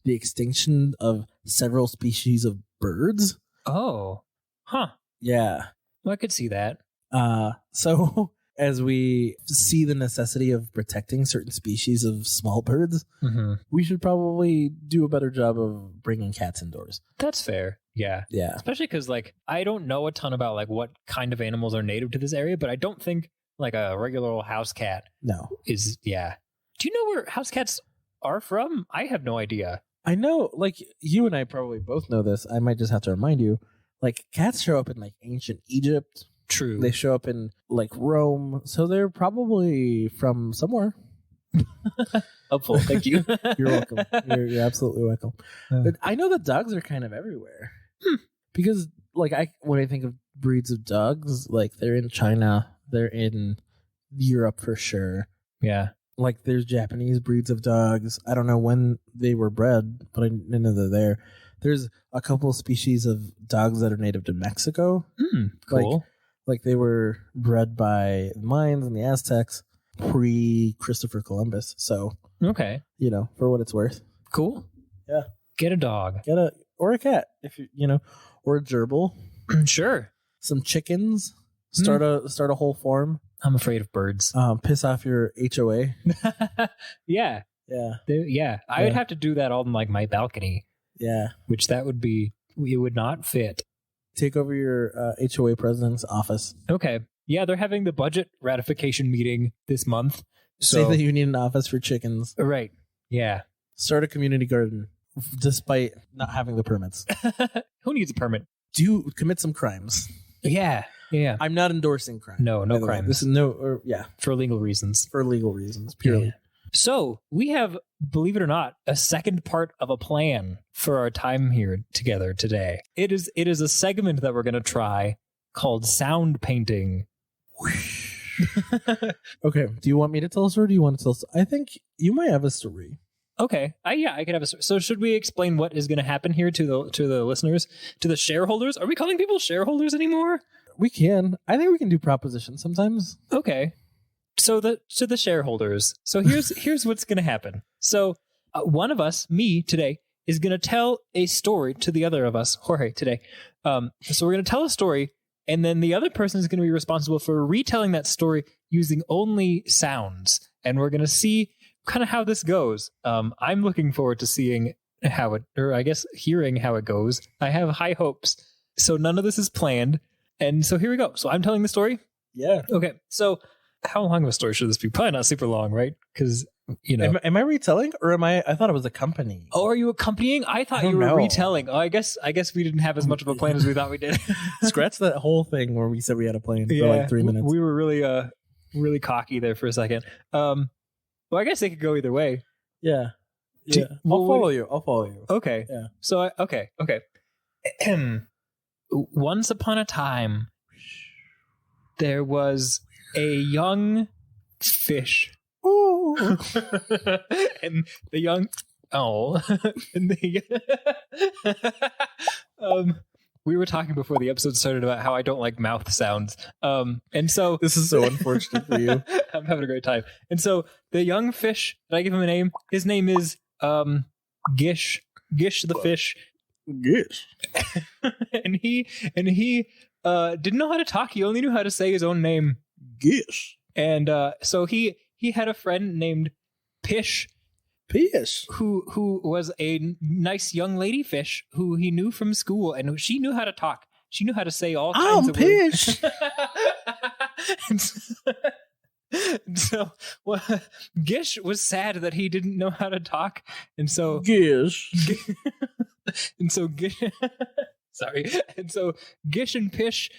the extinction of several species of birds. Oh. Huh. Yeah. Well, I could see that. So as we see the necessity of protecting certain species of small birds, we should probably do a better job of bringing cats indoors. That's fair. Yeah. Yeah. Especially because I don't know a ton about what kind of animals are native to this area, but I don't think a regular old house cat is. Yeah. Do you know where house cats are from? I have no idea. I know, you and I probably both know this. I might just have to remind you. Cats show up in ancient Egypt. True. They show up in Rome, so they're probably from somewhere. Helpful. Thank you. You're welcome. You're absolutely welcome. But I know that dogs are kind of everywhere because when I think of breeds of dogs, they're in China, they're in Europe for sure. Yeah. There's Japanese breeds of dogs. I don't know when they were bred, but I know they're there. There's a couple of species of dogs that are native to Mexico. Cool. They were bred by the Mayans and the Aztecs pre-Christopher Columbus. So, okay. For what it's worth. Cool. Yeah. Get a dog. Or a cat, if or a gerbil. Sure. Some chickens. Start a whole farm. I'm afraid of birds. Piss off your HOA. Yeah. Yeah. I would have to do that all in my balcony. Yeah. Which it would not fit. Take over your HOA president's office. Okay. Yeah, they're having the budget ratification meeting this month. So say that you need an office for chickens. Right. Yeah. Start a community garden despite not having the permits. Who needs a permit? Commit some crimes. Yeah. Yeah. I'm not endorsing crime. No crime. This is for legal reasons. For legal reasons, purely. Yeah. So we have, believe it or not, a second part of a plan for our time here together today. It is a segment that we're going to try called sound painting. Okay. Do you want me to tell a story? Or do you want to tell us? I think you might have a story. Okay. I could have a story. So should we explain what is going to happen here to the listeners, to the shareholders? Are we calling people shareholders anymore? We can. I think we can do propositions sometimes. Okay. So the shareholders. So here's what's going to happen. So one of us, me today, is going to tell a story to the other of us, Jorge, today. So we're going to tell a story, and then the other person is going to be responsible for retelling that story using only sounds. And we're going to see kind of how this goes. I'm looking forward to seeing how it, or I guess hearing how it goes. I have high hopes. So none of this is planned. And so here we go. So I'm telling the story. Yeah. Okay. So how long of a story should this be? Probably not super long, right? Because, you know. Am I retelling or am I thought it was accompanying? Oh, are you accompanying? I thought you were retelling. Oh, I guess we didn't have as much of a plan as we thought we did. Scratch that whole thing where we said we had a plan for like 3 minutes. We were really cocky there for a second. Well, I guess they could go either way. Yeah. Yeah. I'll follow you. Okay. Yeah. So okay. Once upon a time, there was a young fish. Ooh. And the young and we were talking before the episode started about how I don't like mouth sounds. And so this is so unfortunate for you. I'm having a great time. And so the young fish, did I give him a name? His name is Gish the Fish. Gish. and he didn't know how to talk. He only knew how to say his own name. Gish. And so he had a friend named Pish, who was a nice young lady fish who he knew from school, and she knew how to talk. She knew how to say all kinds of Pish. words. And so Gish was sad that he didn't know how to talk, and so Gish. and so Gish. Sorry. And so Gish and Pish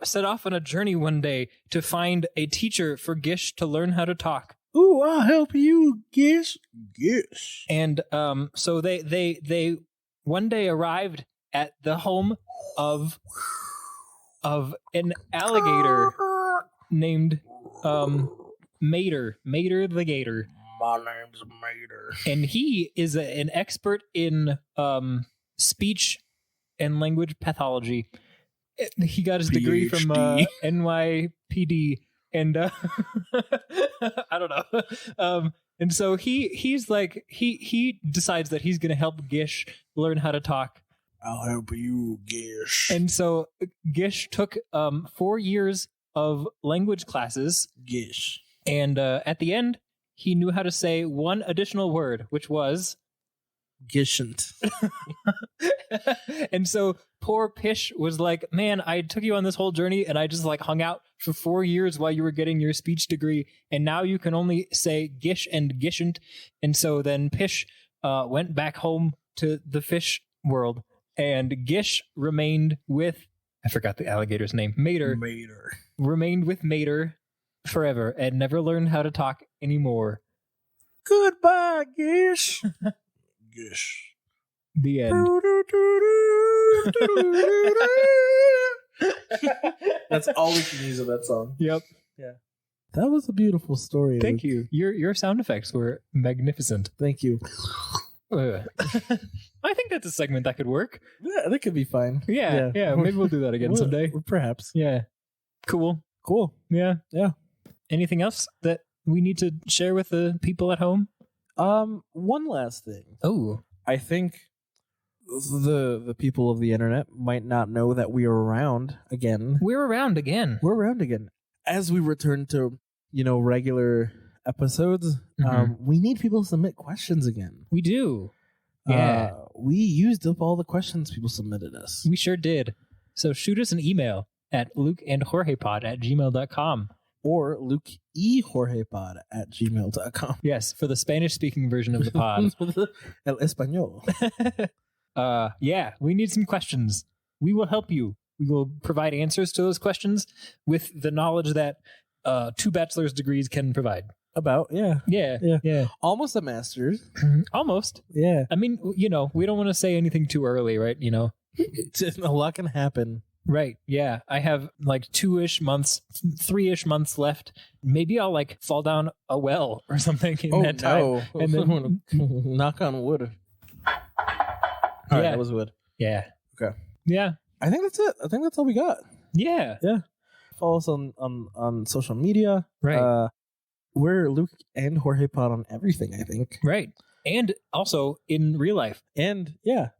set off on a journey one day to find a teacher for Gish to learn how to talk. Ooh, I'll help you, Gish. Gish. And so they one day arrived at the home of an alligator named Mater the Gator. My name's Mater. And he is an expert in speech and language pathology. He got his degree from NYPD, and I don't know. And so he's like he decides that he's going to help Gish learn how to talk. I'll help you, Gish. And so Gish took 4 years of language classes. Gish. And at the end, he knew how to say one additional word, which was Gishant. And so poor Pish was like, man, I took you on this whole journey and I just like hung out for 4 years while you were getting your speech degree, and now you can only say Gish and Gishant. And so then Pish went back home to the fish world, and Gish remained with, I forgot the alligator's name, Mater. Remained with Mater forever and never learned how to talk anymore. Goodbye, Gish. Gish. The end. That's all we can use of that song. Yep. Yeah. That was a beautiful story. Thank you. Your sound effects were magnificent. Thank you. I think that's a segment that could work. Yeah, that could be fine. Yeah. Maybe we'll do that again someday. Perhaps. Yeah. Cool. Yeah. Anything else that we need to share with the people at home? One last thing. Oh. I think the people of the internet might not know that we are around again. We're around again. As we return to, regular episodes, we need people to submit questions again. We do. Yeah. We used up all the questions people submitted us. We sure did. So shoot us an email at lukeandjorgepod@gmail.com. Or lukeejorgepod@gmail.com. Yes, for the Spanish-speaking version of the pod. El Español. Yeah, we need some questions. We will help you. We will provide answers to those questions with the knowledge that 2 bachelor's degrees can provide. Yeah. Almost a master's. Almost. Yeah. I mean, we don't want to say anything too early, right? A lot can happen. Right. Yeah. I have like 2-ish months, 3-ish months left. Maybe I'll like fall down a well or something in that time. No. And then knock on wood. All right, that was wood. Yeah. Okay. Yeah. I think that's it. I think that's all we got. Yeah. Yeah. Follow us on social media. Right. We're Luke and Jorge Pod on everything, I think. Right. And also in real life. And yeah.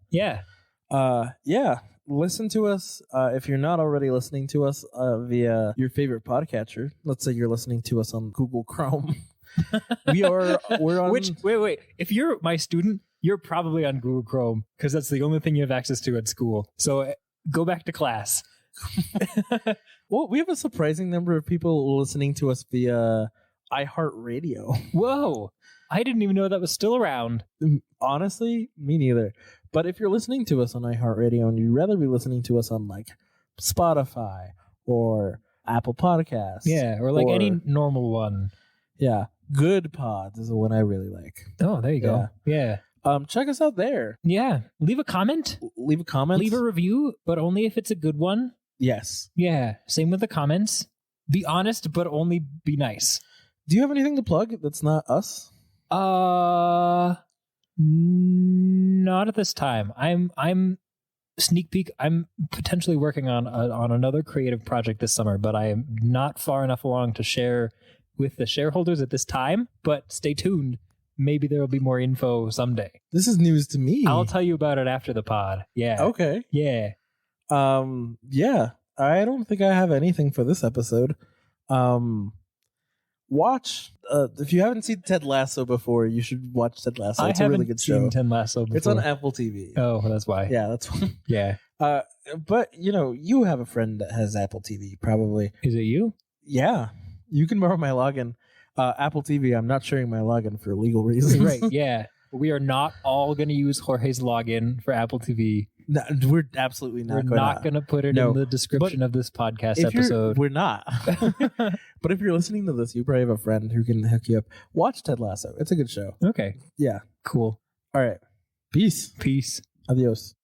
Listen to us if you're not already listening to us via your favorite podcatcher. Let's say you're listening to us on Google Chrome. We're on wait. If you're my student, you're probably on Google Chrome because that's the only thing you have access to at school. So go back to class. Well, we have a surprising number of people listening to us via iHeartRadio. Whoa. I didn't even know that was still around. Honestly, me neither. But if you're listening to us on iHeartRadio and you'd rather be listening to us on like Spotify or Apple Podcasts. Yeah, or like any normal one. Yeah. Good Pods is the one I really like. Oh, there you go. Yeah. Check us out there. Yeah. Leave a comment. Leave a comment. Leave a review, but only if it's a good one. Yes. Yeah. Same with the comments. Be honest, but only be nice. Do you have anything to plug that's not us? Not at this time. I'm sneak peek. I'm potentially working on another creative project this summer, but I am not far enough along to share with the shareholders at this time. But stay tuned. Maybe there will be more info someday. This is news to me. I'll tell you about it after the pod. Yeah. Okay. Yeah. Yeah. I don't think I have anything for this episode. Watch. If you haven't seen Ted Lasso before, you should watch Ted Lasso. It's a really good show. I haven't seen Ted Lasso before. It's on Apple TV. Oh, that's why. Yeah, that's why. Yeah. But you have a friend that has Apple TV, probably. Is it you? Yeah. You can borrow my login. Apple TV, I'm not sharing my login for legal reasons. Right, yeah. We are not all going to use Jorge's login for Apple TV. No, we're absolutely not. We're not going to put it in the description of this podcast episode. We're not. But if you're listening to this, you probably have a friend who can hook you up. Watch Ted Lasso. It's a good show. Okay. Yeah. Cool. All right. Peace. Peace. Adios.